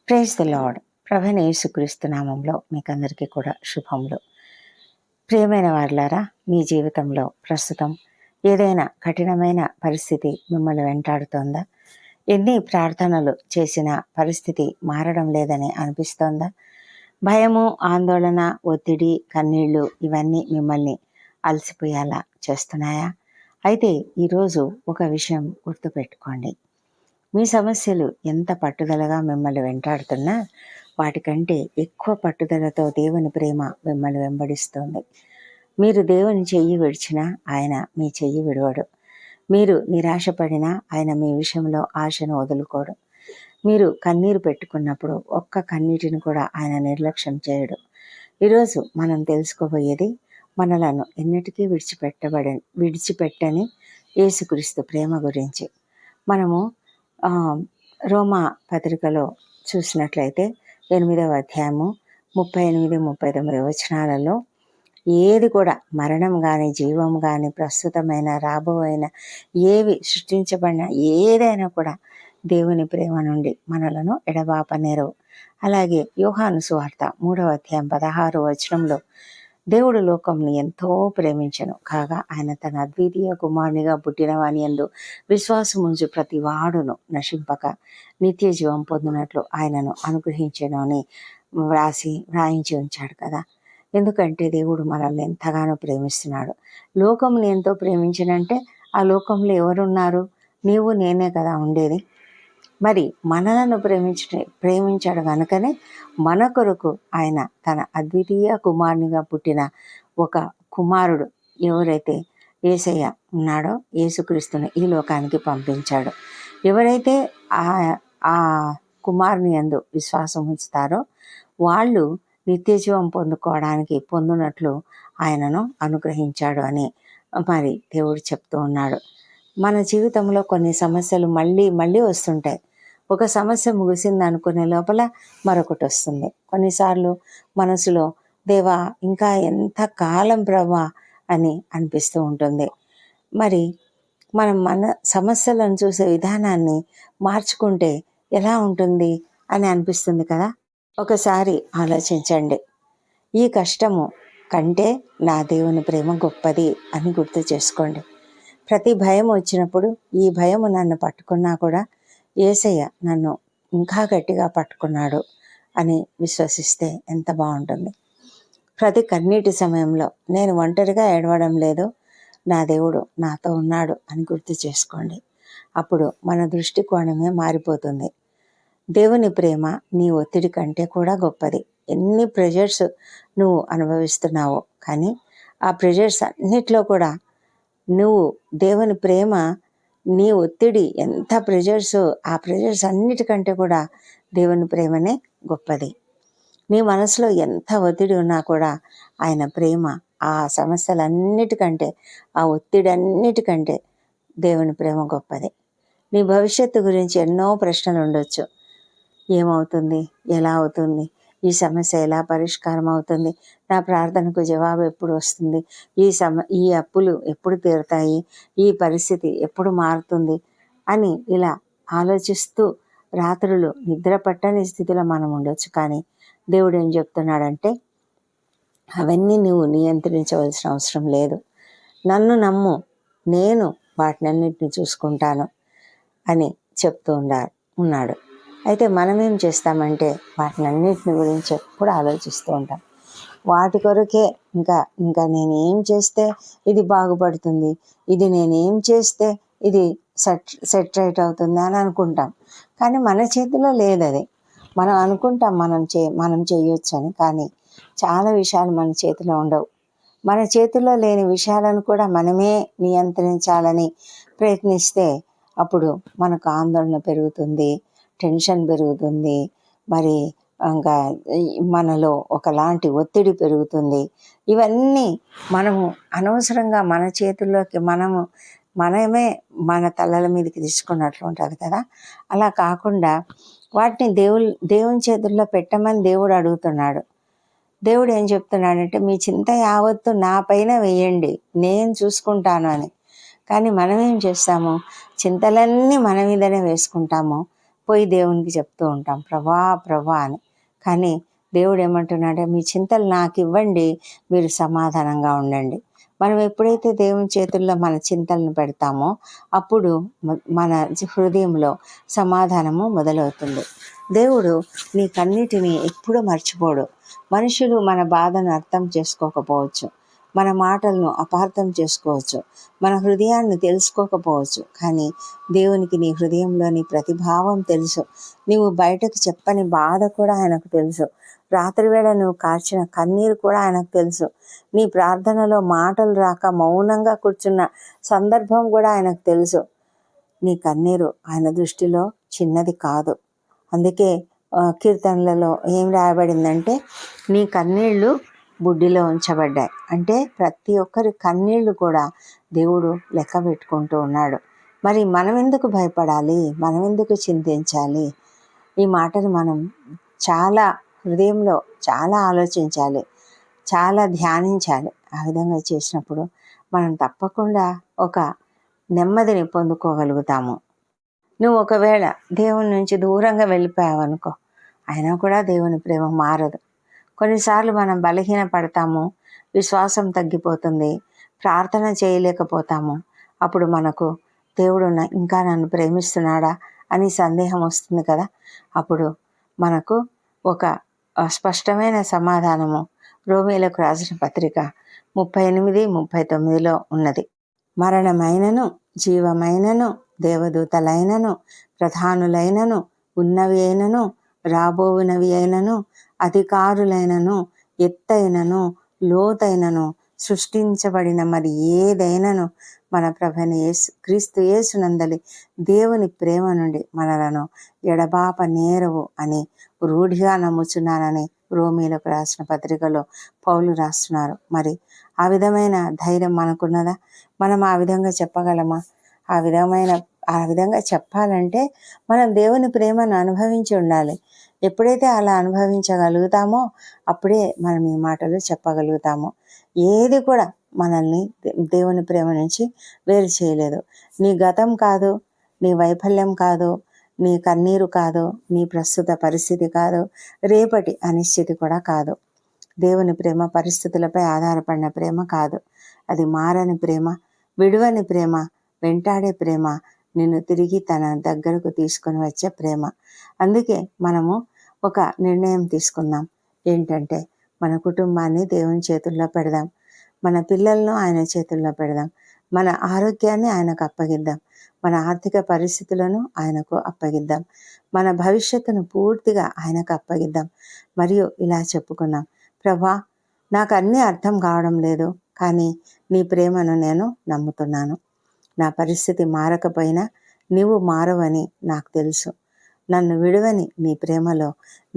Praise the lord. ప్రభువైన యేసుక్రీస్తు నామంలో మీకందరికీ కూడా శుభములు. ప్రియమైన వారలారా, మీ జీవితంలో ప్రస్తుతం ఏదైనా కఠినమైన పరిస్థితి మిమ్మల్ని వెంటాడుతోందా? ఎన్ని ప్రార్థనలు చేసిన పరిస్థితి మారడం లేదని అనిపిస్తోందా? భయము, ఆందోళన, ఒత్తిడి, కన్నీళ్లు ఇవన్నీ మిమ్మల్ని అలసిపోయేలా చేస్తున్నాయా? అయితే ఈరోజు ఒక విషయం గుర్తుపెట్టుకోండి. మీ సమస్యలు ఎంత పట్టుదలగా మిమ్మల్ని వెంటాడుతున్నా వాటికంటే ఎక్కువ పట్టుదలతో దేవుని ప్రేమ మిమ్మల్ని వెంబడిస్తుంది. మీరు దేవుని చెయ్యి విడిచినా ఆయన మీ చెయ్యి విడవడు. మీరు నిరాశపడినా ఆయన మీ విషయంలో ఆశను వదులుకోడు. మీరు కన్నీరు పెట్టుకున్నప్పుడు ఒక్క కన్నీటిని కూడా ఆయన నిర్లక్ష్యం చేయడు. ఈరోజు మనం తెలుసుకోబోయేది మనలను ఎన్నటికీ విడిచిపెట్టని యేసుక్రీస్తు ప్రేమ గురించి. మనము రోమా పత్రికలో చూసినట్లయితే 8వ అధ్యాయము 38, 39 వచనాలలో ఏది కూడా మరణం కానీ, జీవం కానీ, ప్రస్తుతమైన, రాబోయైన ఏవి సృష్టించబడిన ఏదైనా కూడా దేవుని ప్రేమ నుండి మనలను ఎడబాపనేరవు. అలాగే యోహాను సువార్త 3వ అధ్యాయం 16వ వచనంలో దేవుడు లోకంని ఎంతో ప్రేమించెను కాగా ఆయన తన అద్వితీయ కుమారునిగా పుట్టిన వాని యందు విశ్వాసముంచు ప్రతి వాడును నశింపక నిత్య జీవం పొందినట్లు ఆయనను అనుగ్రహించెను అని వ్రాయించి ఉంచాడు కదా. ఎందుకంటే దేవుడు మనల్ని ఎంతగానో ప్రేమిస్తున్నాడు. లోకంని ఎంతో ప్రేమించినంటే ఆ లోకంలో ఎవరున్నారు? నీవు నేనే కదా ఉండేది. మరి మనలను ప్రేమించాడు కనుకనే మన కొరకు ఆయన తన అద్వితీయ కుమారునిగా పుట్టిన ఒక కుమారుడు ఎవరైతే యేసయ్య ఉన్నాడో యేసుక్రీస్తుని ఈ లోకానికి పంపించాడు. ఎవరైతే ఆ కుమారుని యందు విశ్వాసం ఉంచుతారో వాళ్ళు నిత్య జీవం పొందునట్లు ఆయనను అనుగ్రహించాడు అని మరి దేవుడు చెప్తూ ఉన్నాడు. మన జీవితంలో కొన్ని సమస్యలు మళ్ళీ మళ్ళీ వస్తుంటాయి. ఒక సమస్య ముగిసింది అనుకునే లోపల మరొకటి వస్తుంది. కొన్నిసార్లు మనసులో దేవా ఇంకా ఎంత కాలం ప్రభా అని అనిపిస్తూ ఉంటుంది. మరి మనం మన సమస్యలను చూసే విధానాన్ని మార్చుకుంటే ఎలా ఉంటుంది అని అనిపిస్తుంది కదా. ఒకసారి ఆలోచించండి. ఈ కష్టము కంటే నా దేవుని ప్రేమ గొప్పది అని గుర్తు చేసుకోండి. ప్రతి భయం వచ్చినప్పుడు ఈ భయము నన్ను పట్టుకున్నా కూడా యేసయ్య నన్ను ఇంకా గట్టిగా పట్టుకున్నాడు అని విశ్వసిస్తే ఎంత బాగుంటుంది. ప్రతి కన్నీటి సమయంలో నేను ఒంటరిగా ఏడవడం లేదు, నా దేవుడు నాతో ఉన్నాడు అని గుర్తు చేసుకోండి. అప్పుడు మన దృష్టికోణమే మారిపోతుంది. దేవుని ప్రేమ నీ ఒత్తిడి కంటే కూడా గొప్పది. ఎన్ని ప్రెషర్స్ నువ్వు అనుభవిస్తున్నావో కానీ ఆ ప్రెషర్స్ అన్నిట్లో కూడా నువ్వు దేవుని ప్రేమ నీ ఒత్తిడి ఎంత ప్రెషర్స్, ఆ ప్రెషర్స్ అన్నిటికంటే కూడా దేవుని ప్రేమనే గొప్పది. నీ మనసులో ఎంత ఒత్తిడి ఉన్నా కూడా ఆయన ప్రేమ ఆ సమస్యలన్నిటికంటే, ఆ ఒత్తిడి అన్నిటికంటే దేవుని ప్రేమ గొప్పది. నీ భవిష్యత్తు గురించి ఎన్నో ప్రశ్నలు ఉండొచ్చు. ఏమవుతుంది? ఎలా అవుతుంది? ఈ సమస్య ఎలా పరిష్కారం అవుతుంది? నా ప్రార్థనకు జవాబు ఎప్పుడు వస్తుంది? ఈ అప్పులు ఎప్పుడు తీరుతాయి? ఈ పరిస్థితి ఎప్పుడు మారుతుంది అని ఇలా ఆలోచిస్తూ రాత్రులు నిద్ర పట్టని స్థితిలో మనం ఉండొచ్చు. కానీ దేవుడు ఏం చెప్తున్నాడంటే అవన్నీ నువ్వు నియంత్రించవలసిన అవసరం లేదు. నన్ను నమ్ము, నేను వాటినన్నిటిని చూసుకుంటాను అని చెప్తూ ఉన్నాడు. అయితే మనం ఏం చేస్తామంటే వాటినన్నిటిని గురించి ఎప్పుడు ఆలోచిస్తూ ఉంటాం. వాటి కొరకే ఇంకా నేనేం చేస్తే ఇది బాగుపడుతుంది, ఇది నేనేం చేస్తే ఇది సెట్ రైట్ అవుతుంది అని అనుకుంటాం. కానీ మన చేతిలో లేదు అది. మనం అనుకుంటాం మనం చేయొచ్చు అని. కానీ చాలా విషయాలు మన చేతిలో ఉండవు. మన చేతిలో లేని విషయాలను కూడా మనమే నియంత్రించాలని ప్రయత్నిస్తే అప్పుడు మనకు ఆందోళన పెరుగుతుంది, టెన్షన్ పెరుగుతుంది, మరి ఇంకా మనలో ఒకలాంటి ఒత్తిడి పెరుగుతుంది. ఇవన్నీ మనము అనవసరంగా మన చేతుల్లోకి మనమే మన తలల మీదకి తీసుకున్నట్లు ఉంటుంది కదా. అలా కాకుండా వాటిని దేవుని చేతుల్లో పెట్టమని దేవుడు అడుగుతున్నాడు. దేవుడు ఏం చెప్తున్నాడంటే మీ చింత యావత్తు నా పైన వేయండి, నేను చూసుకుంటాను అని. కానీ మనం ఏం చేస్తాము? చింతలన్నీ మన మీదనే వేసుకుంటాము, పోయి దేవునికి చెప్తూ ఉంటాం, ప్రభా ప్రభా అని. కానీ దేవుడు ఏమంటున్నాడే, మీ చింతలు నాకు ఇవ్వండి, మీరు సమాధానంగా ఉండండి. మనం ఎప్పుడైతే దేవుని చేతుల్లో మన చింతలను పెడతామో అప్పుడు మన హృదయంలో సమాధానము మొదలవుతుంది. దేవుడు నీకన్నిటినీ ఎప్పుడూ మర్చిపోడు. మనుషులు మన బాధను అర్థం చేసుకోకపోవచ్చు, మన మాటలను అపార్థం చేసుకోవచ్చు, మన హృదయాన్ని తెలుసుకోకపోవచ్చు. కానీ దేవునికి నీ హృదయంలోని ప్రతి భావం తెలుసు. నీవు బయటకు చెప్పని బాధ కూడా ఆయనకు తెలుసు. రాత్రివేళ నువ్వు కార్చిన కన్నీరు కూడా ఆయనకు తెలుసు. నీ ప్రార్థనలో మాటలు రాక మౌనంగా కూర్చున్న సందర్భం కూడా ఆయనకు తెలుసు. నీ కన్నీరు ఆయన దృష్టిలో చిన్నది కాదు. అందుకే కీర్తనలలో ఏం రాయబడిందంటే, నీ కన్నీళ్ళు బుడ్డిలో ఉంచబడ్డాయి. అంటే ప్రతి ఒక్కరి కన్నీళ్లు కూడా దేవుడు లెక్క పెట్టుకుంటూ ఉన్నాడు. మరి మనం ఎందుకు భయపడాలి, మనం ఎందుకు చింతించాలి? ఈ మాటను మనం చాలా హృదయంలో చాలా ఆలోచించాలి, చాలా ధ్యానించాలి. ఆ విధంగా చేసినప్పుడు మనం తప్పకుండా ఒక నెమ్మదిని పొందుకోగలుగుతాము. నువ్వు ఒకవేళ దేవుని నుంచి దూరంగా వెళ్ళిపోయావనుకో, అయినా కూడా దేవుని ప్రేమ మారదు. కొన్నిసార్లు మనం బలహీన పడతాము, విశ్వాసం తగ్గిపోతుంది, ప్రార్థన చేయలేకపోతాము. అప్పుడు మనకు దేవుడు ఇంకా నన్ను ప్రేమిస్తున్నాడా అని సందేహం వస్తుంది కదా. అప్పుడు మనకు ఒక స్పష్టమైన సమాధానము రోమీయులకు రాసిన పత్రిక 38:39 ఉన్నది. మరణమైనను జీవమైనను దేవదూతలైనను ప్రధానులైనను ఉన్నవి అయినను రాబోవునవి అయినను అధికారులైనను ఎత్తైనను లోతైనను సృష్టించబడిన మరి ఏదైనను మన ప్రభువైన క్రీస్తు యేసునందలి దేవుని ప్రేమ నుండి మనలను ఎడబాప నేరవు అని రూఢిగా నమ్ముచున్నానని రోమీయులకు రాసిన పత్రికలో పౌలు రాస్తున్నారు. మరి ఆ విధమైన ధైర్యం మనకున్నదా? మనం ఆ విధంగా చెప్పగలమా? ఆ విధంగా చెప్పాలంటే మనం దేవుని ప్రేమను అనుభవించి ఉండాలి. ఎప్పుడైతే అలా అనుభవించగలుగుతామో అప్పుడే మనం ఈ మాటలు చెప్పగలుగుతాము. ఏది కూడా మనల్ని దేవుని ప్రేమ నుంచి వేరు చేయలేదు. నీ గతం కాదు, నీ వైఫల్యం కాదు, నీ కన్నీరు కాదు, నీ ప్రస్తుత పరిస్థితి కాదు, రేపటి అనిశ్చితి కూడా కాదు. దేవుని ప్రేమ పరిస్థితులపై ఆధారపడిన ప్రేమ కాదు. అది మారని ప్రేమ, విడువని ప్రేమ, వెంటాడే ప్రేమ, నిన్ను తిరిగి తన దగ్గరకు తీసుకొని వచ్చే ప్రేమ. అందుకే మనము ఒక నిర్ణయం తీసుకుందాం. ఏంటంటే, మన కుటుంబాన్ని దేవుని చేతుల్లో పెడదాం, మన పిల్లలను ఆయన చేతుల్లో పెడదాం, మన ఆరోగ్యాన్ని ఆయనకు అప్పగిద్దాం, మన ఆర్థిక పరిస్థితులను ఆయనకు అప్పగిద్దాం, మన భవిష్యత్తును పూర్తిగా ఆయనకు అప్పగిద్దాం. మరియు ఇలా చెప్పుకుందాం, ప్రభా, నాకు అన్నీ అర్థం కావడం లేదు, కానీ నీ ప్రేమను నేను నమ్ముతున్నాను. నా పరిస్థితి మారకపోయినా నీవు మారవని నాకు తెలుసు. నన్ను విడువని నీ ప్రేమలో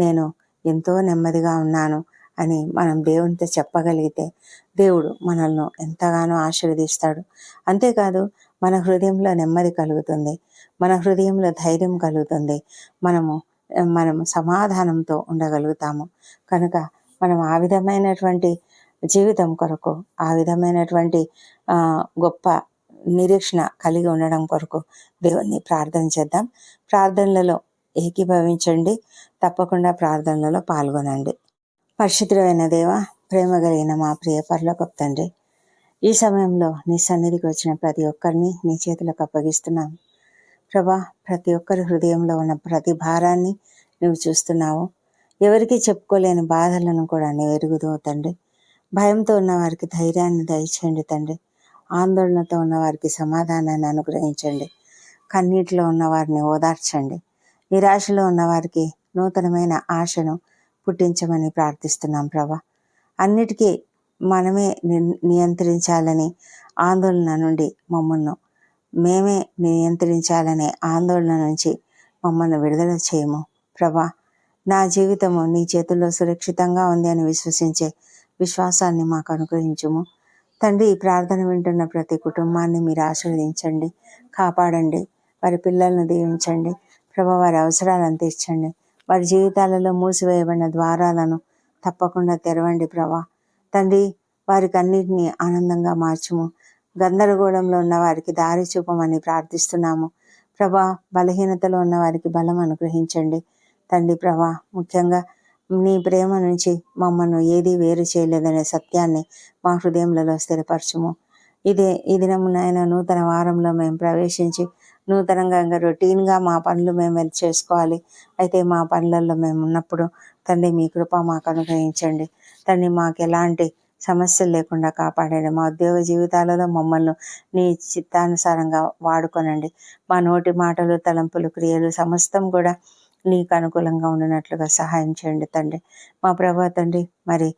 నేను ఎంతో నెమ్మదిగా ఉన్నాను అని మనం దేవునితో చెప్పగలిగితే దేవుడు మనల్ని ఎంతగానో ఆశీర్వదిస్తాడు. అంతేకాదు, మన హృదయంలో నెమ్మది కలుగుతుంది, మన హృదయంలో ధైర్యం కలుగుతుంది, మనము సమాధానంతో ఉండగలుగుతాము. కనుక మనం ఆ విధమైనటువంటి జీవితం కొరకు, ఆ విధమైనటువంటి గొప్ప నిరీక్షణ కలిగి ఉండడం కొరకు దేవుణ్ణి ప్రార్థన చేద్దాం. ప్రార్థనలలో ఏకీభవించండి, తప్పకుండా ప్రార్థనలలో పాల్గొనండి. పరిశుద్ధుడైన దేవ, ప్రేమ కలిగిన మా ప్రియ పరలోకపు తండ్రి, ఈ సమయంలో నీ సన్నిధికి వచ్చిన ప్రతి ఒక్కరిని నీ చేతులకు అప్పగిస్తున్నాం. ప్రభా, ప్రతి ఒక్కరి హృదయంలో ఉన్న ప్రతి భారాన్ని నువ్వు చూస్తున్నావు. ఎవరికి చెప్పుకోలేని బాధలను కూడా నువ్వు ఎరుగుదువు తండ్రి. భయంతో ఉన్న వారికి ధైర్యాన్ని దయచేయండి తండ్రి. ఆందోళనతో ఉన్న వారికి సమాధానాన్ని అనుగ్రహించండి. కన్నీటిలో ఉన్న వారిని ఓదార్చండి. నిరాశలో ఉన్న వారికి నూతనమైన ఆశను పుట్టించమని ప్రార్థిస్తున్నాం ప్రభా. అన్నిటికీ మనమే నియంత్రించాలని ఆందోళన నుండి మేమే నియంత్రించాలనే ఆందోళన నుంచి మమ్మల్ని విడుదల చేయము ప్రభా. నా జీవితము నీ చేతుల్లో సురక్షితంగా ఉంది అని విశ్వసించే విశ్వాసాన్ని మాకు అనుగ్రహించుము తండ్రి. ఈ ప్రార్థన వింటున్న ప్రతి కుటుంబాన్ని మీరు ఆశీర్వదించండి, కాపాడండి. వారి పిల్లలను దీవించండి ప్రభా. వారి అవసరాలను తీర్చండి. వారి జీవితాలలో మూసివేయబడిన ద్వారాలను తప్పకుండా తెరవండి ప్రభా. తండ్రి, వారికి అన్నిటినీ ఆనందంగా మార్చుము. గందరగోళంలో ఉన్న వారికి దారి చూపమని ప్రార్థిస్తున్నాము. ప్రభా, బలహీనతలో ఉన్న వారికి బలం అనుగ్రహించండి తండ్రి. ప్రభా, ముఖ్యంగా నీ ప్రేమ నుంచి మమ్మల్ని ఏది వేరు చేయలేదనే సత్యాన్ని మా హృదయంలో స్థిరపరచుము. ఈ దినము నాయన నూతన వారంలో మేము ప్రవేశించి నూతనంగా ఇంకా రొటీన్గా మా పనులు మేము వెళ్ళి చేసుకోవాలి. అయితే మా పనులలో మేము ఉన్నప్పుడు తండ్రి మీ కృప మాకు అనుగ్రహించండి తండ్రి. మాకు ఎలాంటి సమస్యలు లేకుండా కాపాడండి. మా ఉద్యోగ జీవితాలలో మమ్మల్ని నీ చిత్తానుసారంగా వాడుకొనండి. మా నోటి మాటలు, తలంపులు, క్రియలు సమస్తం కూడా నీకు అనుకూలంగా ఉండినట్లుగా సహాయం చేయండి తండ్రి. మా ప్రభా తండ్రి, మరి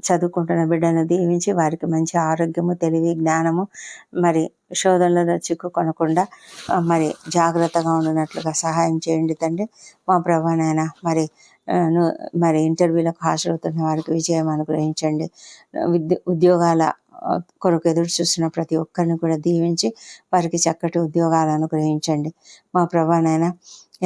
చదువుకుంటున్న బిడ్డను దీవించి వారికి మంచి ఆరోగ్యము, తెలివి, జ్ఞానము, మరి శోధనలలో చిక్కుకొనకుండా మరి జాగ్రత్తగా ఉండినట్లుగా సహాయం చేయండి తండ్రి. మా ప్రభానైనా మరి ఇంటర్వ్యూలకు హాజరవుతున్న వారికి విజయం అనుగ్రహించండి. ఉద్యోగాల కొరకు ఎదురు చూస్తున్న ప్రతి ఒక్కరిని కూడా దీవించి వారికి చక్కటి ఉద్యోగాలు అనుగ్రహించండి. మా ప్రభానైనా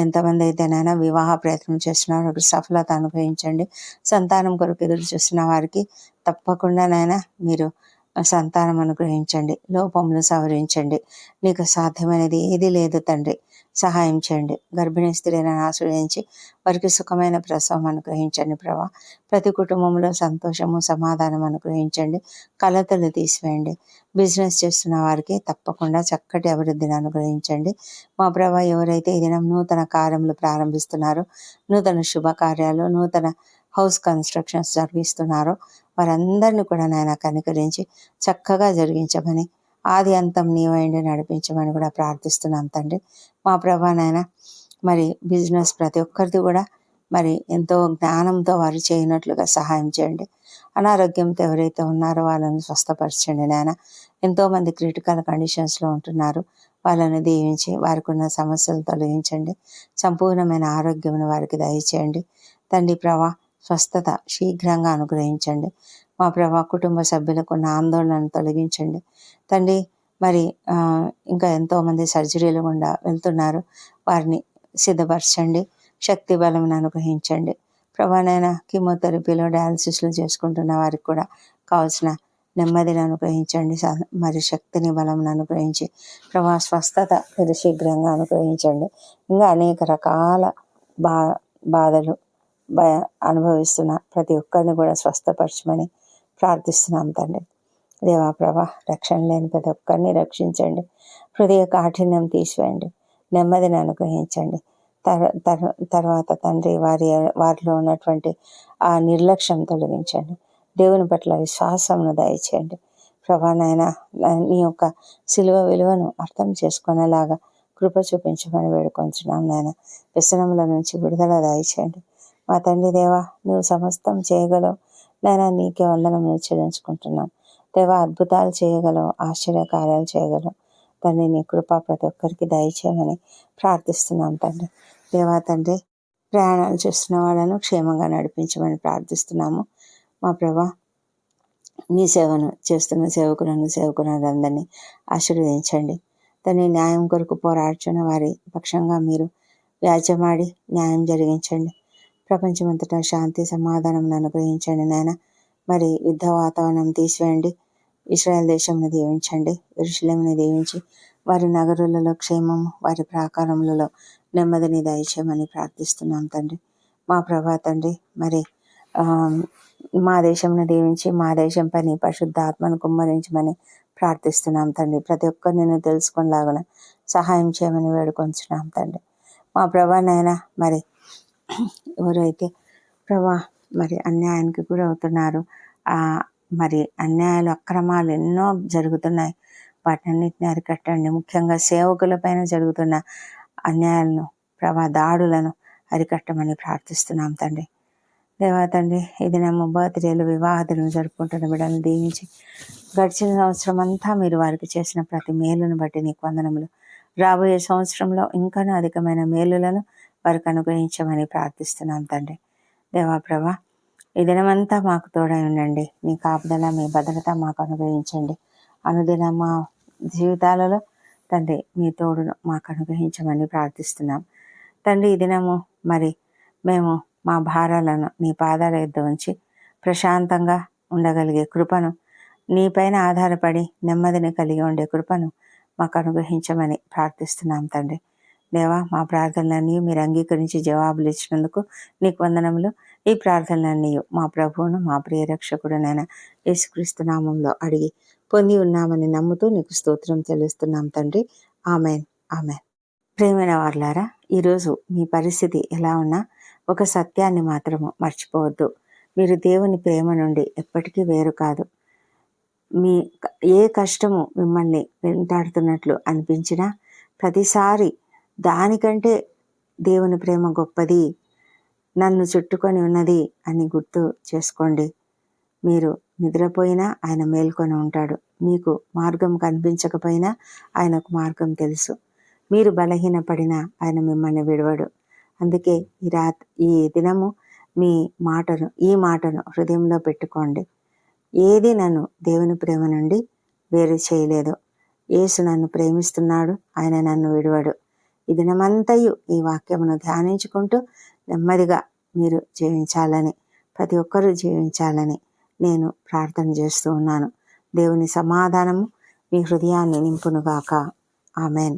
ఎంతమంది అయితేనైనా వివాహ ప్రయత్నం చేస్తున్న వారికి సఫలత అనుగ్రహించండి. సంతానం కొరకు ఎదురు చూస్తున్న వారికి తప్పకుండానైనా మీరు సంతానం అనుగ్రహించండి. లోపములు సవరించండి. నీకు సాధ్యమైనది ఏది లేదు తండ్రి. సహాయం చేయండి. గర్భిణీ స్త్రీలను ఆశ్రయించి వారికి సుఖమైన ప్రసవం అనుగ్రహించండి ప్రభా. ప్రతి కుటుంబంలో సంతోషము, సమాధానం అనుగ్రహించండి. కలతలు తీసివేయండి. బిజినెస్ చేస్తున్న వారికి తప్పకుండా చక్కటి అభివృద్ధిని అనుగ్రహించండి. మా ప్రభా, ఎవరైతే ఈ దినం నూతన కార్యములు ప్రారంభిస్తున్నారో, నూతన శుభకార్యాలు, నూతన హౌస్ కన్స్ట్రక్షన్స్ జరిగిస్తున్నారో వారందరినీ కూడా నాయన కనికరించి చక్కగా జరిగించమని, ఆది అంతం నీవైండి నడిపించమని కూడా ప్రార్థిస్తున్నాం తండ్రి. మా ప్రభా నాయన, మరి బిజినెస్ ప్రతి ఒక్కరిది కూడా మరి ఎంతో జ్ఞానంతో వారు చేయనట్లుగా సహాయం చేయండి. అనారోగ్యంతో ఎవరైతే ఉన్నారో వాళ్ళని స్వస్థపరచండి నాయన. ఎంతోమంది క్రిటికల్ కండిషన్స్లో ఉంటున్నారు. వాళ్ళని దీవించి వారికి ఉన్న సమస్యలు తొలగించండి. సంపూర్ణమైన ఆరోగ్యమును వారికి దయచేయండి తండ్రి. ప్రభా, స్వస్థత శీఘ్రంగా అనుగ్రహించండి. మా ప్రభా, కుటుంబ సభ్యులకు ఉన్న ఆందోళనను తొలగించండి తండ్రి. మరి ఇంకా ఎంతోమంది సర్జరీలు గుండా వెళ్తున్నారు. వారిని సిద్ధపరచండి. శక్తి బలమును అనుగ్రహించండి ప్రభానైనా. కీమోథెరపీలో డయాలసిస్లు చేసుకుంటున్న వారికి కూడా కావాల్సిన నెమ్మదిని అనుగ్రహించండి. మరి శక్తిని, బలమును అనుగ్రహించి ప్రభా స్వస్థత మీరు శీఘ్రంగా అనుగ్రహించండి. ఇంకా అనేక రకాల బాధలు అనుభవిస్తున్న ప్రతి ఒక్కరిని కూడా స్వస్థపరచమని ప్రార్థిస్తున్నాం తండ్రి. దేవా ప్రభా, రక్షణ లేని ప్రతి ఒక్కరిని రక్షించండి. హృదయ కాఠిన్యం తీసివేయండి. నెమ్మదిని అనుగ్రహించండి. తర్వాత తండ్రి, వారిలో ఉన్నటువంటి ఆ నిర్లక్ష్యం తొలగించండి. దేవుని పట్ల విశ్వాసమును దయచేయండి ప్రభానైనా. నీ యొక్క శిలువ విలువను అర్థం చేసుకునేలాగా కృప చూపించమని వేడుకొంచున్నాం నాయన. వ్యసనముల నుంచి విడుదల దయచేయండి మా తండ్రి. దేవా, నువ్వు సమస్తం చేయగలవు నాయన. నీకే వందనములు చెల్లించుకుంటున్నాం దేవా. అద్భుతాలు చేయగలవు, ఆశ్చర్యకార్యాలు చేయగలవు తండ్రి. నీ కృప ప్రతి ఒక్కరికి దయచేయమని ప్రార్థిస్తున్నాం తండ్రి. దేవా తండ్రి, ప్రయాణాలు చేస్తున్న వాళ్ళను క్షేమంగా నడిపించమని ప్రార్థిస్తున్నాము మా ప్రభా. నీ సేవను చేస్తున్న సేవకులందరినీ ఆశీర్వదించండి తండ్రి. న్యాయం కొరకు పోరాడుచున్న వారి పక్షంగా మీరు వ్యాజ్యమాడి న్యాయం జరిగించండి. ప్రపంచమంతటా శాంతి, సమాధానం అనుగ్రహించండి నాయన. మరి యుద్ధ వాతావరణం తీసివేయండి. ఇశ్రాయేల్ దేశంను దీవించండి. యెరూషలేమును దీవించి వారి నగరులలో క్షేమము, వారి ప్రాకారములలో నెమ్మదిని దయచేయమని ప్రార్థిస్తున్నాం తండ్రి. మా ప్రభా తండ్రి, మరి మా దేశంను దీవించి మా దేశంపై నీ పరిశుద్ధాత్మను కుమ్మరించమని ప్రార్థిస్తున్నాం తండ్రి. ప్రతి ఒక్కరు నేను తెలుసుకునేలాగా సహాయం చేయమని వేడుకొంచున్నాం తండ్రి. మా ప్రభానైనా, మరి ఎవరైతే ప్రభా మరి అన్యాయానికి గురవుతున్నారు, మరి అన్యాయాలు, అక్రమాలు ఎన్నో జరుగుతున్నాయి. వాటన్నిటిని అరికట్టండి. ముఖ్యంగా సేవకులపైన జరుగుతున్న అన్యాయాలను, ప్రభా దాడులను అరికట్టమని ప్రార్థిస్తున్నాం తండ్రి. దేవా తండ్రి, ఇది నా బర్త్డేలు, వివాహాలను జరుపుకుంటున్న బిడ్డలను దీవించి గడిచిన సంవత్సరం అంతా మీరు వారికి చేసిన ప్రతి మేలును బట్టి నీకు వందనములు. రాబోయే సంవత్సరంలో ఇంకనూ అధికమైన మేలులను వారికి అనుగ్రహించమని ప్రార్థిస్తున్నాం తండ్రి. దేవా ప్రభా, ఈ దినమంతా మాకు తోడై ఉండండి. మీ కాపుదల, మీ భద్రత మాకు అనుగ్రహించండి. అనుదిన మా జీవితాలలో తండ్రి మీ తోడును మాకు అనుగ్రహించమని ప్రార్థిస్తున్నాం తండ్రి. ఈ దినము మరి మేము మా భారాలను నీ పాదాల యొద్ద ఉంచి ప్రశాంతంగా ఉండగలిగే కృపను, నీపైన ఆధారపడి నెమ్మదిని కలిగి ఉండే కృపను మాకు అనుగ్రహించమని ప్రార్థిస్తున్నాం తండ్రి. దేవా, మా ప్రార్థనలన్నీ మీరు అంగీకరించి జవాబులు ఇచ్చినందుకు నీకు వందనములు. ఈ ప్రార్థనలన్నీ మా ప్రభువును మా ప్రియ రక్షకుడునైన యేసుక్రీస్తు నామంలో అడిగి పొంది ఉన్నామని నమ్ముతూ నీకు స్తోత్రం చెల్లిస్తున్నాం తండ్రి. Amen, amen. ప్రియమైన వారులారా, ఈరోజు మీ పరిస్థితి ఎలా ఉన్నా ఒక సత్యాన్ని మాత్రము మర్చిపోవద్దు. మీరు దేవుని ప్రేమ నుండి ఎప్పటికీ వేరు కాదు. మీ ఏ కష్టము మిమ్మల్ని వెంటాడుతున్నట్లు అనిపించినా ప్రతిసారి దానికంటే దేవుని ప్రేమ గొప్పది, నన్ను చుట్టుకొని ఉన్నది అని గుర్తు చేసుకోండి. మీరు నిద్రపోయినా ఆయన మేల్కొని ఉంటాడు. మీకు మార్గం కనిపించకపోయినా ఆయనకు మార్గం తెలుసు. మీరు బలహీనపడినా ఆయన మిమ్మల్ని విడవడు. అందుకే ఈ దినము ఈ మాటను హృదయంలో పెట్టుకోండి. ఏది నన్ను దేవుని ప్రేమ నుండి వేరు చేయలేదు. యేసు నన్ను ప్రేమిస్తున్నాడు, ఆయన నన్ను విడవడు. ఈ దినమంతయు ఈ వాక్యమును ధ్యానించుకుంటూ నెమ్మదిగా మీరు జీవించాలని, ప్రతి ఒక్కరూ జీవించాలని నేను ప్రార్థన చేస్తూ ఉన్నాను. దేవుని సమాధానము మీ హృదయాన్ని నింపునుగాక. ఆమెన్.